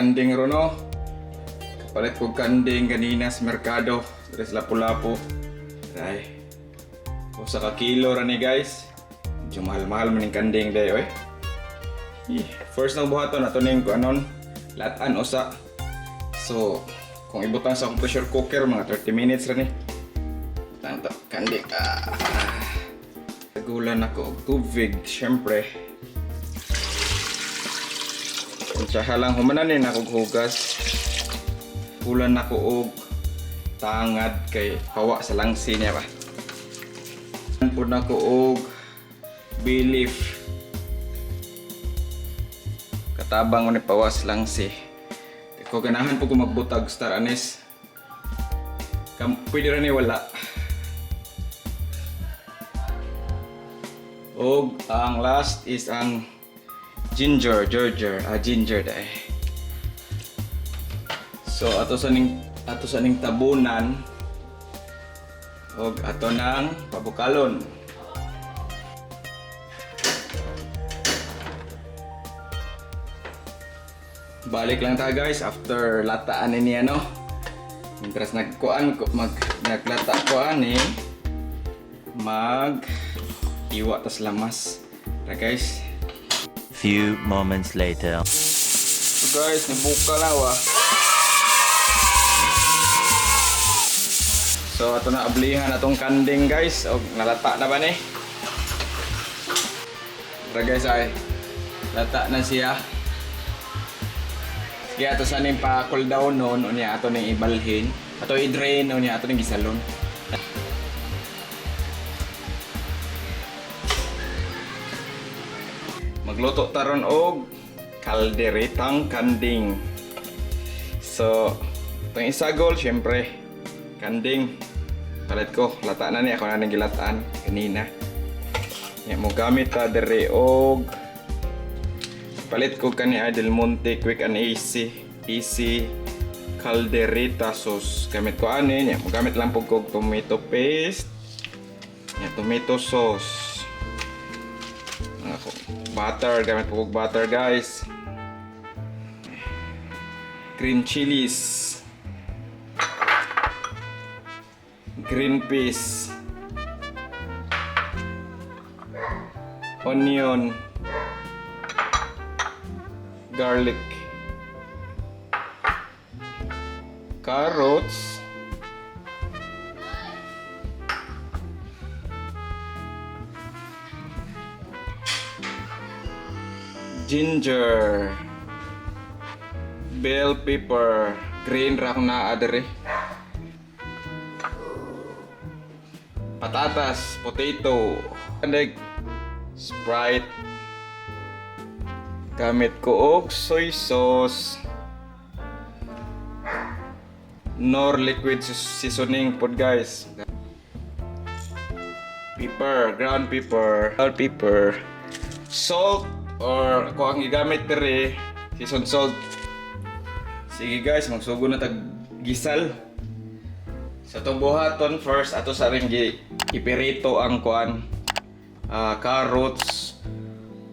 kanding ron no. Kapalit ko kanding ganina sa merkado. Dari sa Lapu-Lapu. Ay. Usa ka kilo ra ni guys. Medyo mahal-mahal man yung kanding dayo eh. First nang buhaton ato ning kuanon latan usa. So kung ibutang sa akong pressure cooker mga 30 minutes ra ni. Tanto kanding. Gulan ako og tubig syempre. Usaha lang humananin ako hugas. Gulan ako og tangad kay hawa sa langsi niya ba. Pud nako og bay leaf. Katabang ni pawas langsi. Ko ganahan po ko magbutag star anise. Pwede ra ni wala. Og ang last is ang ginger dai. So ato sa ning tabunan og ato nang pabukalon. Balik lang ta guys after lataan ni ano. Mintras naglata ko ani iwa tas lamas. Tara guys. Few moments later. So guys, nabuka lang wa. So ato na ablihan atong kanding guys og nalata na ba ni? Tara guys ay lata na siya. Sige ato sa ning pa cool down noon unya ato ning ibalhin, ato i-drain unya ato ning gisalon. Magluto taron og kalderetang kanding. So itong isagol syempre kanding palit ko lata na ni ako na gilataan kanina. Ya mo gamit ta dere og palit ko kani Del Monte quick and easy caldereta sauce. Gamit ko ani ya mo gamit lang pug kog tomato paste. Ya tomato sauce. Ako butter, gamit po kog butter guys. Green chilies. Green peas, onion, garlic, carrots, ginger, bell pepper, green ra na adere. Patatas, potato, and Sprite. Gamit ko og soy sauce. Nor liquid seasoning pod guys. Pepper, ground pepper, bell pepper, salt or ako ang gigamit dere season salt. Sige guys, magsugo na tag gisal. Sa itong buhaton first ato sa ring ipirito ang kuan carrots,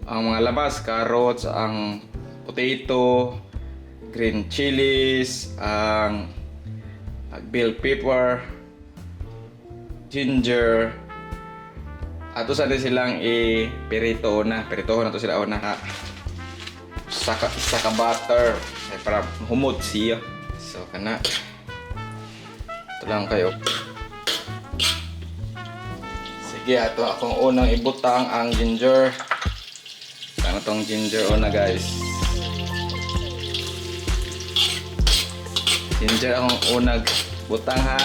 ang mga labas carrots, ang potato, green chilies, ang bell pepper, ginger. Ato sa silang ipirito na, piritohon nato sila una saka butter para humot siya. So kana ito lang kayo. Sige, ato akong unang ibutang ang ginger. Ano tong ginger una guys? Ginger akong unang butang ha.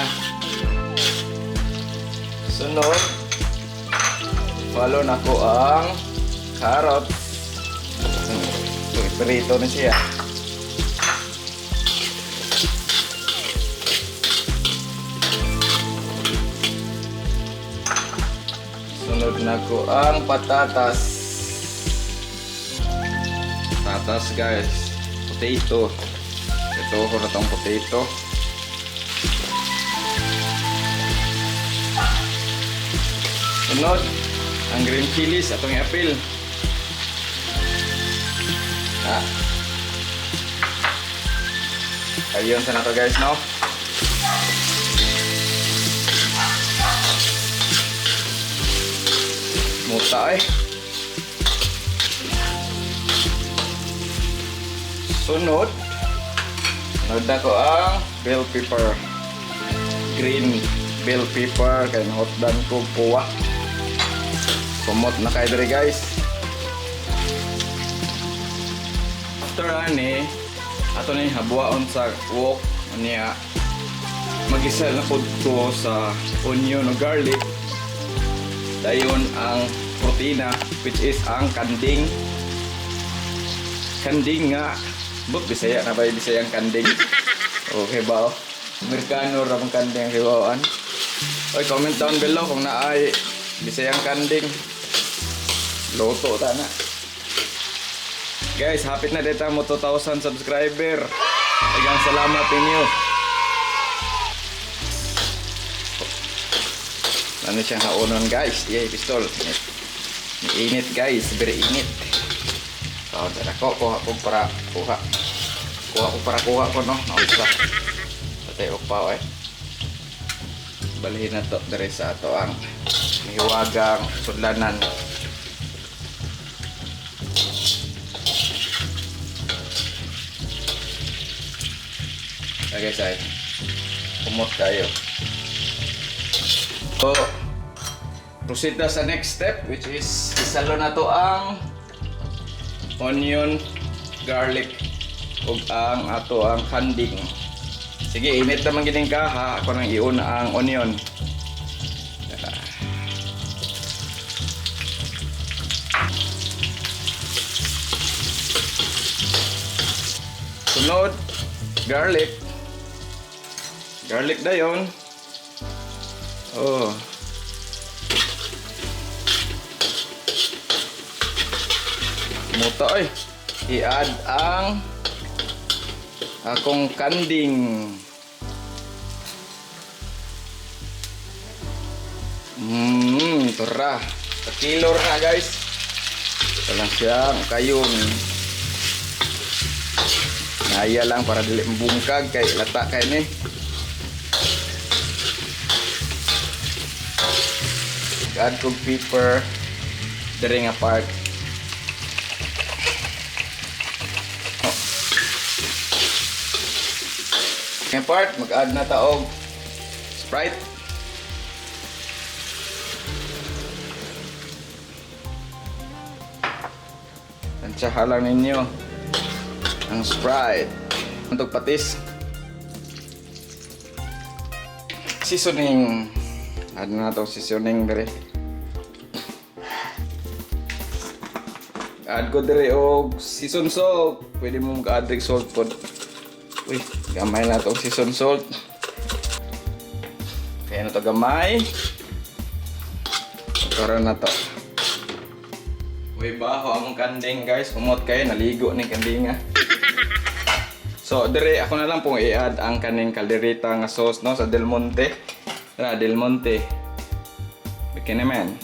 Sunod, follow na ko ang carrots. Iprito na siya. Sunod na ko ang patatas. Patatas guys. Potato. Ito ko na tong potato. Sunod ang green chilies atong i-apil. Ayun sa nato guys, no? Muta eh. Sunod ko ang bell pepper. Green bell pepper kay hotdan ko puwa. Sumot na kayo diri guys. After ani, ato na yung habuaon sa wok niya. Mag-isa na po ko sa onion o garlic. Dayon ang protina which is ang kanding. Kanding nga. But Bisaya na ba yung Bisayang kanding? Okay ba? Amerikano ramang kanding ang hiwaan. Oy, comment down below kung naay Bisayang kanding. Loto ta na. Guys, hapit na dito mo 2,000 subscriber. Daghang salamat inyo. Ano siyang haunon guys? Yay, pistol. Init guys, very init. So, kuha ko para no. Nausa. Patay og pa eh. Balhin na to diri sa ato ang hiwagang sudlanan. Okay, say. Kumot tayo. So, proceed na sa next step which is isalo na to ang onion, garlic ug ang ato ang kanding. Sige, init naman gining kaha. Ako nang iuna ang onion. Sunod, garlic. Garlic dayon. Oh. Muta ay. I-add ang akong kanding. Tara. Takilor na guys. Ito lang siyang kayon. Naya lang para dili mbungkag kay lata kay ni. Add kong pepper diri nga part. Nga part mag-add na taog Sprite. Tansyahan lang ninyo ang Sprite. Untuk patis. Seasoning. Add na itong seasoning dere. Add ko dere og season salt. Pwede mo mag-add rig salt pod. Uy, gamay na itong season salt. Kaya na ito gamay. Karoon na to. Uy, baho among kanding guys. Kumot kayo, naligo ni kandinga. So, dere ako na lang pong i-add ang kaning kaldereta nga sauce no sa Del Monte. Del Monte. Okay naman.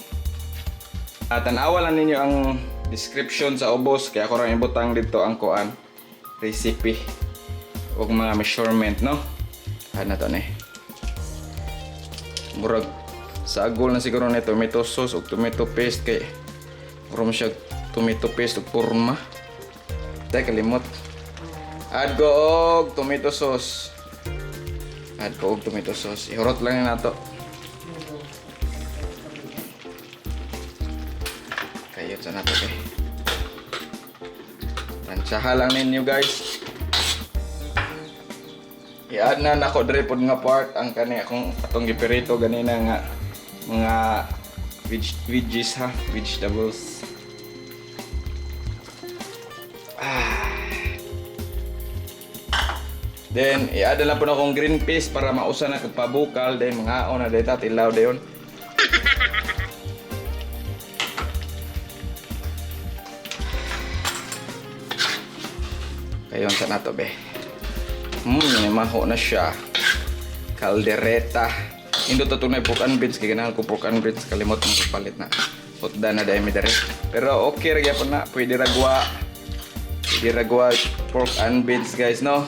At tanawa lang ninyo ang description sa ubos kaya ako rin ibutang dito ang kuan recipe o mga measurement no. Ano to ni? Murag sa agol na siguro ni tomato sauce o tomato paste kay murag siya tomato paste o purma. Tay kalimot. Add ko og tomato sauce. Add ko og tomato sauce. Ihurot lang na to. Kayot sa nato kay. Tansyahan lang ninyo guys. I-add na nako dre pod nga part ang kani akong atong giperito ganina nga mga veggies ha, vegetables. Then, i-add na po na akong green peas para mausa na kagpabukal. Then, mga na dito, tilaw dayon. Kayon sa nato be. Maho na siya. Caldereta. Indo to tunay pukan beans. Kaya ganahan ko pukan beans. Kalimot mo palit na. Hotda na dahil may dere. Pero okay, ragya po na. Pwede ragwa pork and beans guys, no?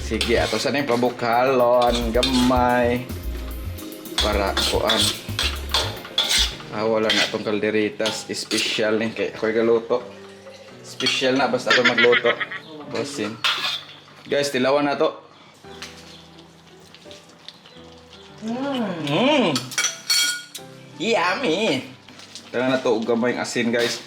Sige, ato sa ning pabukalon gamay para kuan. Wala na itong kalderitas. Special ni kay ako'y galuto. Special na basta ako magluto. Bosin. Guys, tilawan na to. Yummy! Tara na to, gamay ang asin guys.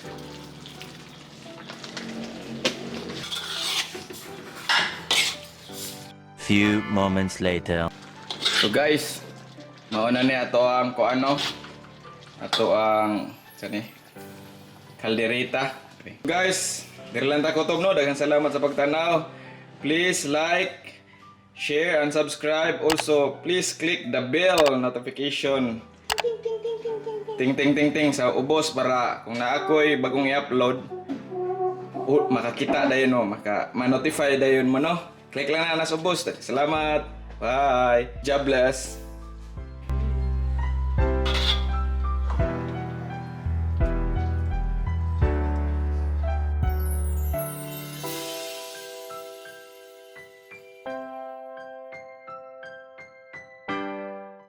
Few moments later. So guys, mauna ni ato ang kuano. Ato ang sani kaldereta. Okay. Guys, diri lang ta kutob no. Daghang salamat sa pagtanaw. Please like, share and subscribe. Also, please click the bell notification. Ting ting ting ting sa ubos para kung naakoy bagong i-upload makakita dayon no, ma-notify dayon mo no. Click lang na nas ubos. Salamat. Bye. God bless.